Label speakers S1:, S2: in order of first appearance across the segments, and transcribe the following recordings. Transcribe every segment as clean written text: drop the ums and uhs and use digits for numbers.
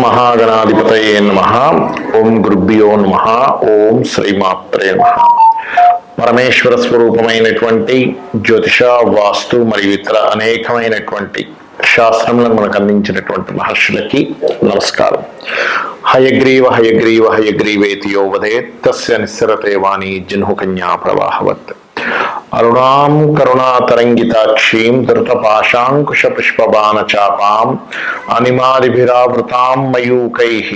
S1: మహాగణాధిపతయే నమః. ఓం గురుభ్యో నమః. ఓం శ్రీమాత్రే నమః. పరమేశ్వర స్వరూపమైనటువంటి జ్యోతిష, వాస్తు మరియు ఇతర అనేకమైనటువంటి శాస్త్రములను మనకు అందించినటువంటి మహర్షులకి నమస్కారం. హయగ్రీవ హయగ్రీవ హయగ్రీవేతి యో వదేత్ తస్య నిస్సరతే వాణి జహ్ను కన్యా ప్రవాహవత్. అరుణాం కరుణాతరంగితాక్షీం ధృతపాశాంకుశ పుష్పబాణ చాపాం అనిమాదిభిరావృతాం మయూకైః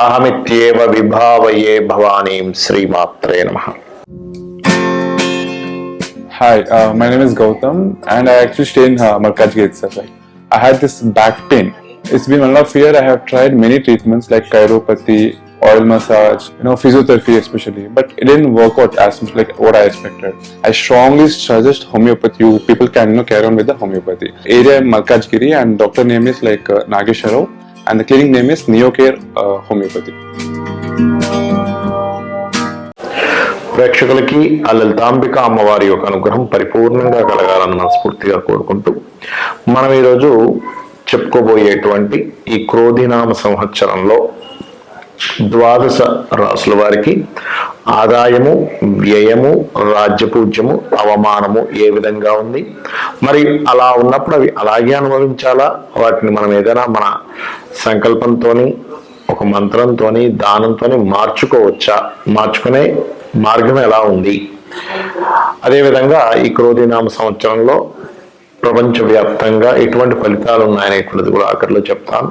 S1: అహమిత్యేవ విభావయే భవానీం. శ్రీమాత్రే నమః.
S2: Hi, my name is Gautam and I actually stay in Malkajgiri itself. I had this back pain. It's been 1.5 years. I have tried many treatments like chiropathy, oil massage, physiotherapy especially, but it didn't work out as much like what I expected. I strongly suggest homeopathy. You people can carry on with the homeopathy. Area Malkajgiri and doctor name is like Nageshwarao and the clinic name is Neocare Homeopathy.
S1: ప్రేక్షకులకి ఆ లలితాంబిక అమ్మవారి యొక్క అనుగ్రహం పరిపూర్ణంగా కలగాలని మనస్ఫూర్తిగా కోరుకుంటూ మనం ఈరోజు చెప్పుకోబోయేటువంటి ఈ క్రోధినామ సంవత్సరంలో ద్వాదశ రాసుల వారికి ఆదాయము, వ్యయము, రాజ్యపూజ్యము, అవమానము ఏ విధంగా ఉంది, మరి అలా ఉన్నప్పుడు అవి అలాగే అనుభవించాలా, వాటిని మనం ఏదైనా మన సంకల్పంతోని ఒక మంత్రంతోని దానంతోని మార్చుకోవచ్చా, మార్చుకునే మార్గం ఎలా ఉంది, అదేవిధంగా ఈ క్రోధినామ సంవత్సరంలో ప్రపంచవ్యాప్తంగా ఎటువంటి ఫలితాలు ఉన్నాయనేటువంటిది కూడా ఆఖరిలో చెప్తాను.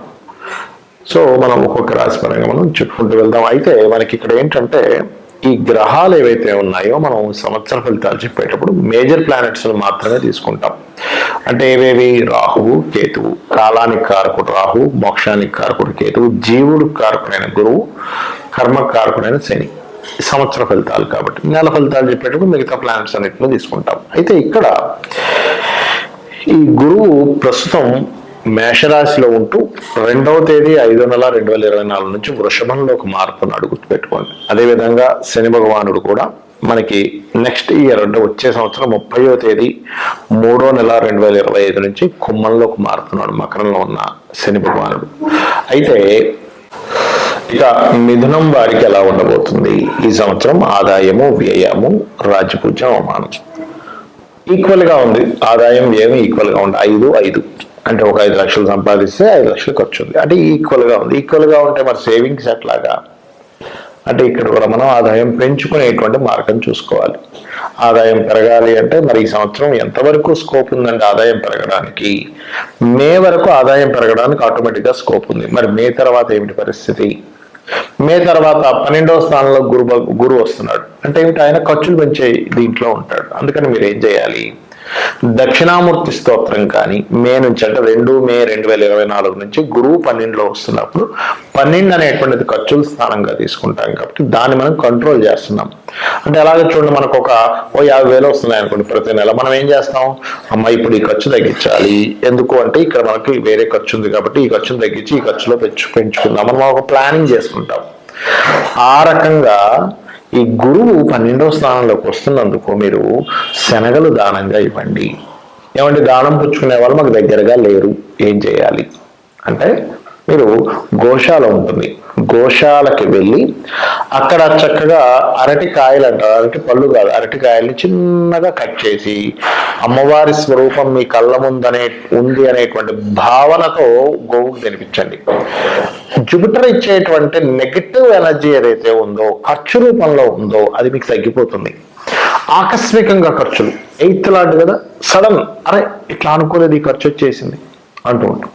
S1: సో మనం ఒక్కొక్క రాశి పరంగా మనం చెప్పుకుంటూ వెళ్దాం. అయితే మనకి ఇక్కడ ఏంటంటే ఈ గ్రహాలు ఏవైతే ఉన్నాయో మనం సంవత్సర ఫలితాలు చెప్పేటప్పుడు మేజర్ ప్లానెట్స్ మాత్రమే తీసుకుంటాం. అంటే ఏవేవి? రాహువు, కేతువు. కాలానికి కారకుడు రాహువు, మోక్షానికి కారకుడు కేతువు, జీవుడు కారకుడైన గురువు, కర్మ కారకుడైన శని. సంవత్సర ఫలితాలు కాబట్టి నెల ఫలితాలు చెప్పేటప్పుడు మిగతా ప్లానెట్స్ అన్నింటినీ తీసుకుంటాం. అయితే ఇక్కడ ఈ గురువు ప్రస్తుతం మేషరాశిలో ఉంటూ 2వ తేదీ 5వ నెల 2024 నుంచి వృషభంలోకి మారుతున్నాడు, గుర్తుపెట్టుకోండి. అదేవిధంగా శని భగవానుడు కూడా మనకి నెక్స్ట్ ఇయర్ అంటే వచ్చే సంవత్సరం 30వ తేదీ 3వ నెల 2025 నుంచి కుంభంలోకి మారుతున్నాడు, మకరంలో ఉన్న శని భగవానుడు. అయితే ఇక మిథునం వారికి ఎలా ఉండబోతుంది ఈ సంవత్సరం? ఆదాయము, వ్యయము, రాజ్యపూజ్యం, అవమానం ఈక్వల్ గా ఉంది. ఆదాయం, వ్యయం ఈక్వల్ గా ఉంది. 5-5 అంటే ఒక 5 లక్షలు సంపాదిస్తే 5 లక్షలు ఖర్చు ఉంది. అంటే ఈక్వల్ గా ఉంది. ఈక్వల్ గా ఉంటే మరి సేవింగ్స్ ఎట్లాగా అంటే ఇక్కడ కూడా మనం ఆదాయం పెంచుకునేటువంటి మార్గం చూసుకోవాలి. ఆదాయం పెరగాలి అంటే మరి ఈ సంవత్సరం ఎంతవరకు స్కోప్ ఉందంటే ఆదాయం పెరగడానికి? మే వరకు ఆదాయం పెరగడానికి ఆటోమేటిక్గా స్కోప్ ఉంది. మరి మే తర్వాత ఏమిటి పరిస్థితి? మే తర్వాత 12వ స్థానంలో గురువు వస్తున్నాడు. అంటే ఏమిటి? ఆయన ఖర్చులు పెంచే దీంట్లో ఉంటాడు. అందుకని మీరు ఏం చేయాలి? దక్షిణామూర్తి స్తోత్రం కానీ మే నుంచి అంటే 2 మే 2024 నుంచి గురువు 12లో వస్తున్నప్పుడు 12 అనేటువంటిది ఖర్చుల స్థానంగా తీసుకుంటాం కాబట్టి దాన్ని మనం కంట్రోల్ చేస్తున్నాం. అంటే అలాగే చూడండి, మనకు ఒక 50,000 వస్తున్నాయి అనుకోండి ప్రతి నెల. మనం ఏం చేస్తాం? అమ్మ ఇప్పుడు ఈ ఖర్చు తగ్గించాలి. ఎందుకు అంటే ఇక్కడ మనకి వేరే ఖర్చు ఉంది కాబట్టి ఈ ఖర్చును తగ్గించి ఈ ఖర్చులో పెంచుకుందాం మనం ఒక ప్లానింగ్ చేసుకుంటాం. ఆ రకంగా ఈ గురువు 12వ స్థానంలోకి వస్తున్నందుకు మీరు శనగలు దానంగా ఇవ్వండి. ఏమంటే దానం పుచ్చుకునే వాళ్ళు మాకు దగ్గరగా లేరు, ఏం చేయాలి అంటే మీరు గోశాల ఉంటుంది, గోశాలకి వెళ్ళి అక్కడ చక్కగా అరటికాయలు అంటారు, అరటి పళ్ళు కాదు, అరటికాయల్ని చిన్నగా కట్ చేసి అమ్మవారి స్వరూపం మీ కళ్ళ ముందనే ఉంది అనేటువంటి భావనతో గోవుకు తినిపించండి. జూపిటర్ ఇచ్చేటువంటి నెగటివ్ ఎనర్జీ ఏదైతే ఉందో, ఖర్చు రూపంలో ఉందో, అది మీకు తగ్గిపోతుంది. ఆకస్మికంగా ఖర్చులు 8th లాంటి కదా, సడన్ అరే ఇట్లా అనుకోలేదు ఈ ఖర్చు వచ్చేసింది అంటూ ఉంటాం.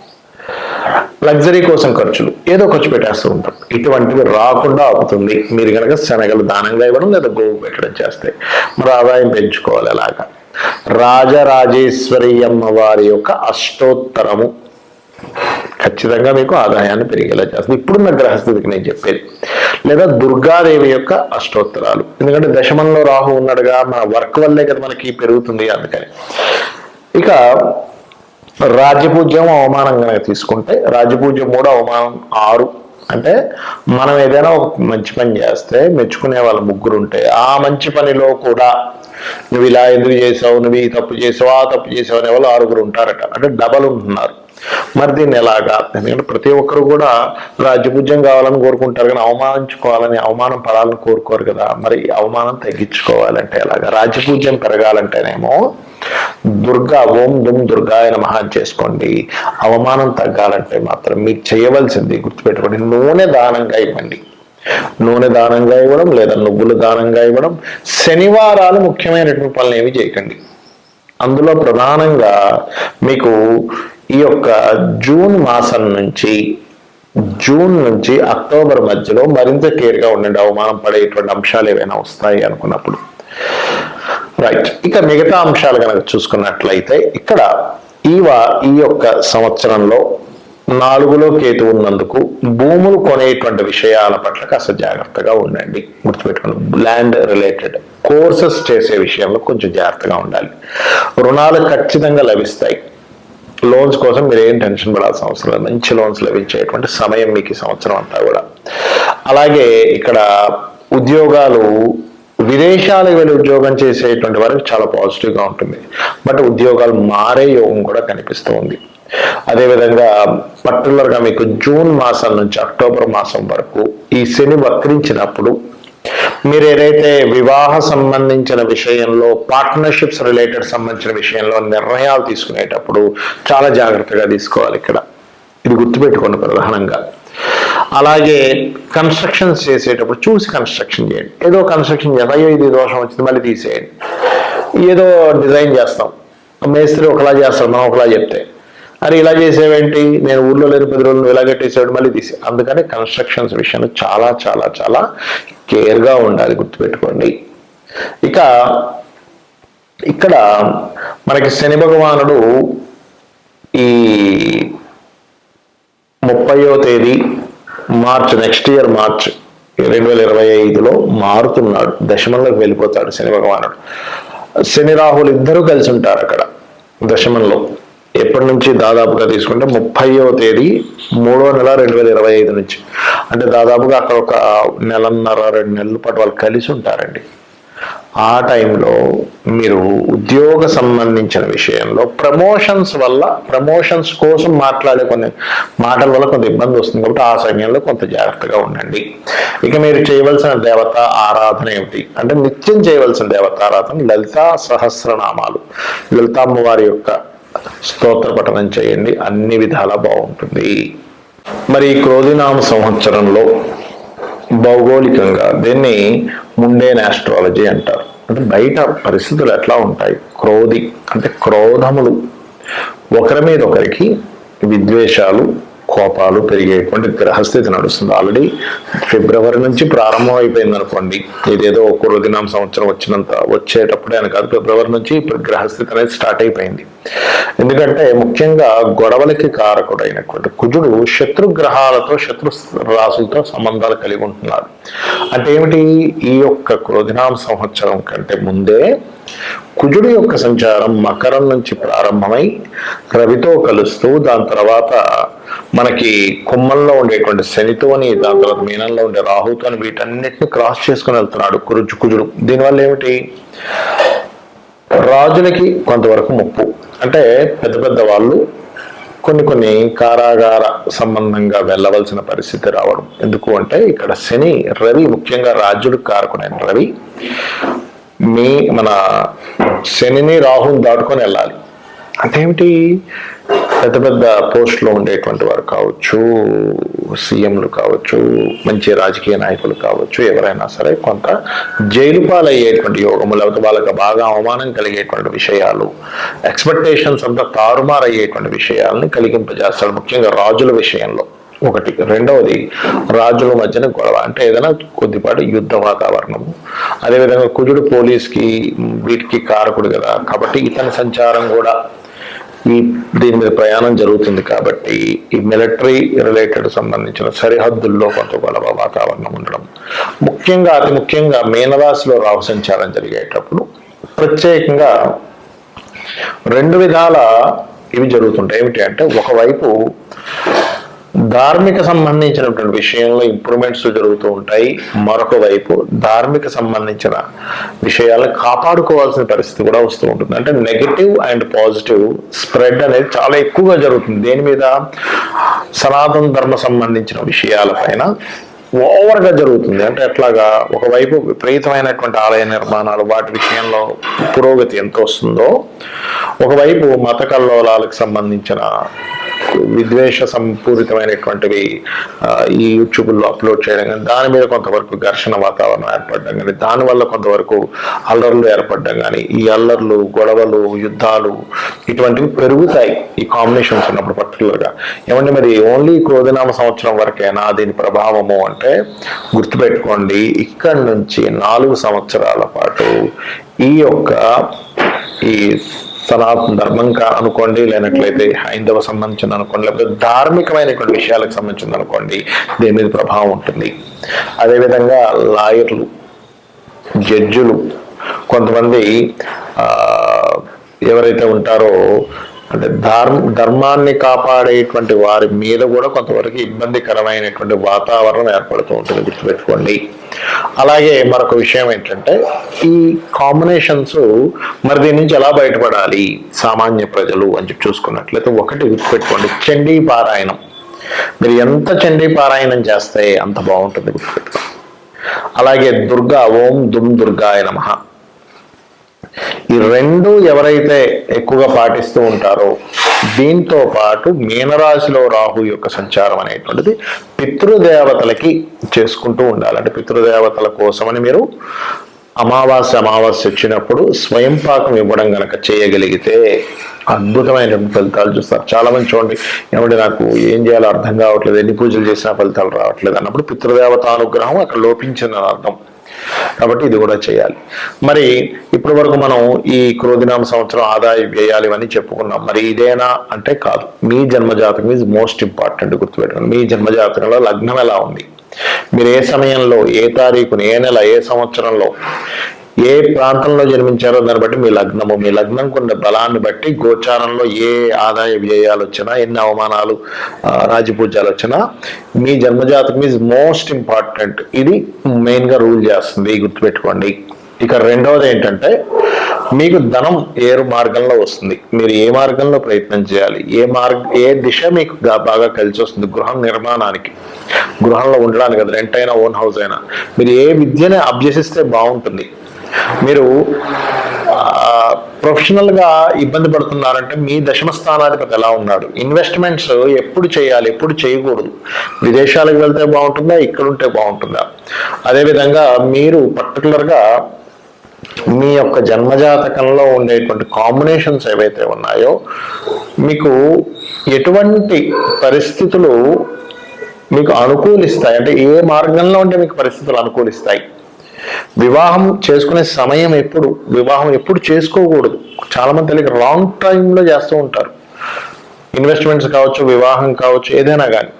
S1: లగ్జరీ కోసం ఖర్చులు ఏదో ఖర్చు పెట్టేస్తూ ఉంటాం. ఇటువంటివి రాకుండా ఆపుతుంది మీరు కనుక శనగలు దానంగా ఇవ్వడం లేదా గోవు పెట్టడం చేస్తే. మరి ఆదాయం పెంచుకోవాలి. అలాగా రాజరాజేశ్వరి అమ్మవారి యొక్క అష్టోత్తరము ఖచ్చితంగా మీకు ఆదాయాన్ని పెరిగేలా చేస్తుంది. ఇప్పుడున్న గ్రహస్థితికి నేను చెప్పేది. లేదా దుర్గాదేవి యొక్క అష్టోత్తరాలు, ఎందుకంటే దశమంలో రాహు ఉన్నాడుగా, మన వర్క్ వల్లే కదా మనకి పెరుగుతుంది. అందుకని ఇక రాజ్యపూజ్యం, అవమానం కనుక తీసుకుంటే రాజ్యపూజ్యం 3, అవమానం 6. అంటే మనం ఏదైనా ఒక మంచి పని చేస్తే మెచ్చుకునే వాళ్ళు 3 ఉంటే ఆ మంచి పనిలో కూడా నువ్వు ఇలా ఎందుకు చేసావు, నువ్వు ఈ తప్పు చేసావు, ఆ తప్పు చేసావు అనే వాళ్ళు 6 ఉంటారట. అంటే డబల్ ఉంటున్నారు. మరి దీన్ని ఎలాగా? ఎందుకంటే ప్రతి ఒక్కరు కూడా రాజ్యపూజ్యం కావాలని కోరుకుంటారు, కానీ అవమానించుకోవాలని, అవమానం పడాలని కోరుకోరు కదా. మరి అవమానం తగ్గించుకోవాలంటే ఎలాగా? రాజ్యపూజ్యం పెరగాలంటేనేమో దుర్గా, ఓం దుమ్ దుర్గాయ నమః చేసుకోండి. అవమానం తగ్గాలంటే మాత్రం మీకు చేయవలసింది గుర్తుపెట్టుకోండి, నూనె దానంగా ఇవ్వండి. నూనె దానంగా ఇవ్వడం, లేదా నువ్వులు దానంగా ఇవ్వడం. శనివారాలు ముఖ్యమైనటువంటి పనులు ఏమి చేయకండి. అందులో ప్రధానంగా మీకు ఈ యొక్క జూన్ నుంచి అక్టోబర్ మధ్యలో మరింత కేర్గా ఉండండి, అవమానం పడేటువంటి అంశాలు ఏవైనా వస్తాయి అనుకున్నప్పుడు. రైట్. ఇక మిగతా అంశాలు కనుక చూసుకున్నట్లయితే ఇక్కడ ఈ యొక్క సంవత్సరంలో 4లో కేతు ఉన్నందుకు భూములు కొనేటువంటి విషయాల పట్ల కాస్త జాగ్రత్తగా ఉండండి. గుర్తుపెట్టుకోండి, ల్యాండ్ రిలేటెడ్ కోర్సెస్ చేసే విషయంలో కొంచెం జాగ్రత్తగా ఉండాలి. రుణాలు ఖచ్చితంగా లభిస్తాయి. లోన్స్ కోసం మీరు ఏం టెన్షన్ పడాల్సిన అవసరం లేదు, మంచి లోన్స్ లభించేటువంటి సమయం మీకు ఈ సంవత్సరం అంతా కూడా. అలాగే ఇక్కడ ఉద్యోగాలు, విదేశాలకు వెళ్ళి ఉద్యోగం చేసేటువంటి వారికి చాలా పాజిటివ్గా ఉంటుంది. బట్ ఉద్యోగాలు మారే యోగం కూడా కనిపిస్తూ ఉంది. అదేవిధంగా పర్టికులర్గా మీకు జూన్ మాసం నుంచి అక్టోబర్ మాసం వరకు ఈ శని వక్రించినప్పుడు మీరు ఏదైతే వివాహ సంబంధించిన విషయంలో, పార్ట్నర్షిప్స్ రిలేటెడ్ సంబంధించిన విషయంలో నిర్ణయాలు తీసుకునేటప్పుడు చాలా జాగ్రత్తగా తీసుకోవాలి. ఇక్కడ ఇది గుర్తుపెట్టుకోండి ప్రధానంగా. అలాగే కన్స్ట్రక్షన్స్ చేసేటప్పుడు చూసి కన్స్ట్రక్షన్ చేయండి. ఏదో కన్స్ట్రక్షన్ చేస్తాం, అయ్యో ఇది దోషం వచ్చింది మళ్ళీ తీసేయండి. ఏదో డిజైన్ చేస్తాం, మేస్త్రి ఒకలా చేస్తాడు, మనం ఒకలా చెప్తే అరే ఇలా చేసేవేంటి, నేను ఊళ్ళో లేని 10 రోజులు ఇలా కట్టేసాడు మళ్ళీ తీసి. అందుకని కన్స్ట్రక్షన్స్ విషయంలో చాలా చాలా చాలా కేర్గా ఉండాలి, గుర్తుపెట్టుకోండి. ఇక ఇక్కడ మనకి శని భగవానుడు ఈ 30వ తేదీ మార్చ్, నెక్స్ట్ ఇయర్ మార్చ్ 2025లో మారుతున్నాడు, దశమంలోకి వెళ్ళిపోతాడు శని భగవానుడు. శని రాహులు ఇద్దరు కలిసి ఉంటారు అక్కడ దశమంలో. ఎప్పటి నుంచి దాదాపుగా తీసుకుంటే 30వ తేదీ 3వ నెల 2025 నుంచి, అంటే దాదాపుగా అక్కడ ఒక 1.5-2 నెలల పాటు వాళ్ళు కలిసి ఉంటారండి. ఆ టైంలో మీరు ఉద్యోగ సంబంధించిన విషయంలో ప్రమోషన్స్ కోసం మాట్లాడే కొన్ని మాటల వల్ల కొంత ఇబ్బంది వస్తుంది, కాబట్టి ఆ సమయంలో కొంత జాగ్రత్తగా ఉండండి. ఇక మీరు చేయవలసిన దేవత ఆరాధన ఏమిటి అంటే, నిత్యం చేయవలసిన దేవత ఆరాధన లలితా సహస్రనామాలు, లలితామ్మవారి యొక్క స్తోత్ర పఠనం చేయండి, అన్ని విధాలా బాగుంటుంది. మరి ఈ క్రోధినామ సంవత్సరంలో భౌగోళికంగా దీన్ని ముండేన్ ఆస్ట్రాలజీ అంటారు. అంటే బయట పరిస్థితులు ఎట్లా ఉంటాయి, క్రోధి అంటే క్రోధములు, ఒకరి మీద ఒకరికి విద్వేషాలు, కోపాలు పెరిగేటువంటి గ్రహస్థితి నడుస్తుంది. ఆల్రెడీ ఫిబ్రవరి నుంచి ప్రారంభం అయిపోయింది అనుకోండి. ఇదేదో క్రోధినామ సంవత్సరం వచ్చేటప్పుడే అని కాదు, ఫిబ్రవరి నుంచి ఇప్పుడు గ్రహస్థితి అనేది స్టార్ట్ అయిపోయింది. ఎందుకంటే ముఖ్యంగా గొడవలకి కారకుడైనటువంటి కుజుడు శత్రుగ్రహాలతో, శత్రు రాసులతో సంబంధాలు కలిగి ఉంటున్నాడు. అంటే ఏమిటి, ఈ యొక్క క్రోధినామ సంవత్సరం కంటే ముందే కుజుడు యొక్క సంచారం మకరం నుంచి ప్రారంభమై రవితో కలుస్తూ, దాని తర్వాత మనకి కుంభంలో ఉండేటువంటి శనితోని, దాని తర్వాత మీనంలో ఉండే రాహుతోని, వీటన్నిటిని క్రాస్ చేసుకుని వెళ్తున్నాడు కుజుడు. దీనివల్ల ఏమిటి, రాజులకి కొంతవరకు ముప్పు. అంటే పెద్ద పెద్ద వాళ్ళు కొన్ని కారాగార సంబంధంగా వెళ్ళవలసిన పరిస్థితి రావడం. ఎందుకు అంటే ఇక్కడ శని, రవి, ముఖ్యంగా రాజులకు కారకుడైన రవి మన శనిని రాహుని దాటుకొని వెళ్ళాలి. అంటే ఏమిటి, పెద్ద పెద్ద పోస్టులో ఉండేటువంటి వారు కావచ్చు, సీఎంలు కావచ్చు, మంచి రాజకీయ నాయకులు కావచ్చు, ఎవరైనా సరే కొంత జైలు పాలయ్యేటువంటి యోగము, లేకపోతే వాళ్ళకి బాగా అవమానం కలిగేటువంటి విషయాలు, ఎక్స్పెక్టేషన్స్ అంతా తారుమారయ్యేటువంటి విషయాలని కలిగింపజేస్తాడు, ముఖ్యంగా రాజుల విషయంలో. ఒకటి. రెండవది, రాజుల మధ్యన గొడవ, అంటే ఏదైనా కొద్దిపాటి యుద్ధ వాతావరణము. అదేవిధంగా కుజుడు పోలీస్కి వీటికి కారకుడు కదా, కాబట్టి ఇతని సంచారం కూడా దీని మీద ప్రయాణం జరుగుతుంది. కాబట్టి ఈ మిలిటరీ రిలేటెడ్ సంబంధించిన సరిహద్దుల్లో కొంత గొడవ వాతావరణం ఉండడం, ముఖ్యంగా అతి ముఖ్యంగా మీనరాశిలో రాహు సంచారం జరిగేటప్పుడు ప్రత్యేకంగా 2 విధాల ఇవి జరుగుతుంటాయి. ఏమిటి అంటే, ఒకవైపు ధార్మిక సంబంధించినటువంటి విషయంలో ఇంప్రూవ్మెంట్స్ జరుగుతూ ఉంటాయి. మరొక వైపు ధార్మిక సంబంధించిన విషయాలను కాపాడుకోవాల్సిన పరిస్థితి కూడా వస్తూ ఉంటుంది. అంటే నెగటివ్ అండ్ పాజిటివ్ స్ప్రెడ్ అనేది చాలా ఎక్కువగా జరుగుతుంది. దేని మీద? సనాతన ధర్మ సంబంధించిన విషయాలపైన ఓవర్గా జరుగుతుంది. అంటే ఎట్లాగా, ఒకవైపు విపరీతమైనటువంటి ఆలయ నిర్మాణాలు, వాటి విషయంలో పురోగతి ఎంత వస్తుందో, ఒకవైపు మత కల్లోలాలకు సంబంధించిన విద్వేష సంపూరితమైనటువంటివి ఈ యూట్యూబ్లో అప్లోడ్ చేయడం కానీ, దాని మీద కొంతవరకు ఘర్షణ వాతావరణం ఏర్పడడం కానీ, దానివల్ల కొంతవరకు అల్లర్లు ఏర్పడడం కానీ, ఈ అల్లర్లు, గొడవలు, యుద్ధాలు ఇటువంటివి పెరుగుతాయి ఈ కాంబినేషన్స్ ఉన్నప్పుడు పర్టికులర్గా. ఏమంటే మరి ఓన్లీ క్రోధినామ సంవత్సరం వరకేనా దీని ప్రభావము అంటే, గుర్తుపెట్టుకోండి, ఇక్కడి నుంచి 4 సంవత్సరాల పాటు ఈ సనాతన ధర్మం అనుకోండి, లేనట్లయితే హైందవ సంబంధించిన అనుకోండి, లేకపోతే ధార్మికమైనటువంటి విషయాలకు సంబంధించింది అనుకోండి, దీని మీద ప్రభావం ఉంటుంది. అదేవిధంగా లాయర్లు, జడ్జులు, కొంతమంది ఎవరైతే ఉంటారో అంటే ధర్మాన్ని కాపాడేటువంటి వారి మీద కూడా కొంతవరకు ఇబ్బందికరమైనటువంటి వాతావరణం ఏర్పడుతూ ఉంటుంది, గుర్తుపెట్టుకోండి. అలాగే మరొక విషయం ఏంటంటే, ఈ కాంబినేషన్స్ మరి దీని నుంచి ఎలా బయటపడాలి సామాన్య ప్రజలు అని చెప్పి చూసుకున్నట్లయితే, ఒకటి గుర్తుపెట్టుకోండి, చండీ పారాయణం. మీరు ఎంత చండీ పారాయణం చేస్తే అంత బాగుంటుంది, గుర్తుపెట్టుకోండి. అలాగే దుర్గా, ఓం దుమ్ దుర్గాయ నమః. ఈ రెండు ఎవరైతే ఎక్కువగా పాటిస్తూ ఉంటారో, దీంతో పాటు మీనరాశిలో రాహు యొక్క సంచారం అనేటువంటిది పితృదేవతలకి చేసుకుంటూ ఉండాలి. అంటే పితృదేవతల కోసమని మీరు అమావాస్య వచ్చినప్పుడు స్వయం పాకం ఇవ్వడం గనక చేయగలిగితే అద్భుతమైన ఫలితాలు చూస్తారు. చాలా మంది చూడండి, ఏమంటే నాకు ఏం చేయాలో అర్థం కావట్లేదు, ఎన్ని పూజలు చేసినా ఫలితాలు రావట్లేదు అన్నప్పుడు పితృదేవత అనుగ్రహం అక్కడ లోపించిందని అర్థం. కాబట్టి ఇది కూడా చేయాలి. మరి ఇప్పటి వరకు మనం ఈ క్రోధినామ సంవత్సరం ఆదాయ వ్యయాలు ఇవన్నీ చెప్పుకున్నాం. మరి ఇదేనా అంటే కాదు. మీ జన్మజాతకం ఈజ్ మోస్ట్ ఇంపార్టెంట్, గుర్తుపెట్టుకోండి. మీ జన్మజాతకంలో లగ్నం ఎలా ఉంది, మీరు ఏ సమయంలో, ఏ తారీఖుని, ఏ నెల, ఏ సంవత్సరంలో, ఏ ప్రాంతంలో జన్మించారో దాన్ని బట్టి మీ లగ్నం కొన్ని బలాన్ని బట్టి గోచారంలో ఏ ఆదాయ వ్యయాలు వచ్చినా, ఎన్ని అవమానాలు, రాజపూజ్యాలు వచ్చినా మీ జన్మజాతకం ఈజ్ మోస్ట్ ఇంపార్టెంట్. ఇది మెయిన్ గా రూల్ చేస్తుంది, గుర్తుపెట్టుకోండి. ఇక రెండవది ఏంటంటే, మీకు ధనం ఏ మార్గంలో వస్తుంది, మీరు ఏ మార్గంలో ప్రయత్నం చేయాలి, ఏ దిశ మీకు బాగా కలిసి వస్తుంది. గృహం నిర్మాణానికి, గృహంలో ఉండడానికి, అది రెంట్ అయినా ఓన్ హౌస్ అయినా, మీరు ఏ విద్యని అభ్యసిస్తే బాగుంటుంది. మీరు ప్రొఫెషనల్ గా ఇబ్బంది పడుతున్నారంటే మీ దశమ స్థానాధిపతి ఎలా ఉన్నాడు, ఇన్వెస్ట్మెంట్స్ ఎప్పుడు చేయాలి, ఎప్పుడు చేయకూడదు, విదేశాలకు వెళ్తే బాగుంటుందా, ఇక్కడ ఉంటే బాగుంటుందా. అదేవిధంగా మీరు పర్టికులర్గా మీ యొక్క జన్మజాతకంలో ఉండేటువంటి కాంబినేషన్స్ ఏవైతే ఉన్నాయో, మీకు ఎటువంటి పరిస్థితులు మీకు అనుకూలిస్తాయి, అంటే ఏ మార్గంలో ఉంటే మీకు పరిస్థితులు అనుకూలిస్తాయి. వివాహం చేసుకునే సమయం ఎప్పుడు, వివాహం ఎప్పుడు చేసుకోకూడదు. చాలా మంది తెలియక రాంగ్ టైంలో చేస్తూ ఉంటారు. ఇన్వెస్ట్మెంట్స్ కావచ్చు, వివాహం కావచ్చు, ఏదైనా కానీ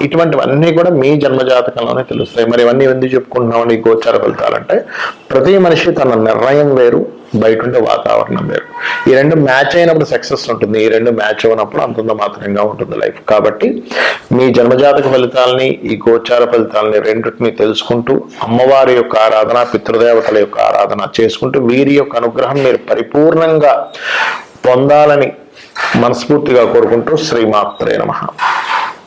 S1: ఇటువంటివన్నీ కూడా మీ జన్మజాతకంలోనే తెలుస్తాయి. మరి ఇవన్నీ ఎందుకు చెప్పుకుంటున్నామని గోచార ఫలితాలంటే, ప్రతి మనిషి తన నిర్ణయం వేరు, బయట ఉండే వాతావరణం వేరు. ఈ రెండు మ్యాచ్ అయినప్పుడు సక్సెస్ ఉంటుంది, ఈ రెండు మ్యాచ్ అయినప్పుడు అంతంత మాత్రంగా ఉంటుంది లైఫ్. కాబట్టి మీ జన్మజాతక ఫలితాలని, ఈ గోచార ఫలితాలని రెండింటిని తెలుసుకుంటూ, అమ్మవారి యొక్క ఆరాధన, పితృదేవతల యొక్క ఆరాధన చేసుకుంటూ, వీరి యొక్క అనుగ్రహం మీరు పరిపూర్ణంగా పొందాలని మనస్ఫూర్తిగా కోరుకుంటూ, శ్రీమాత్రే నమః.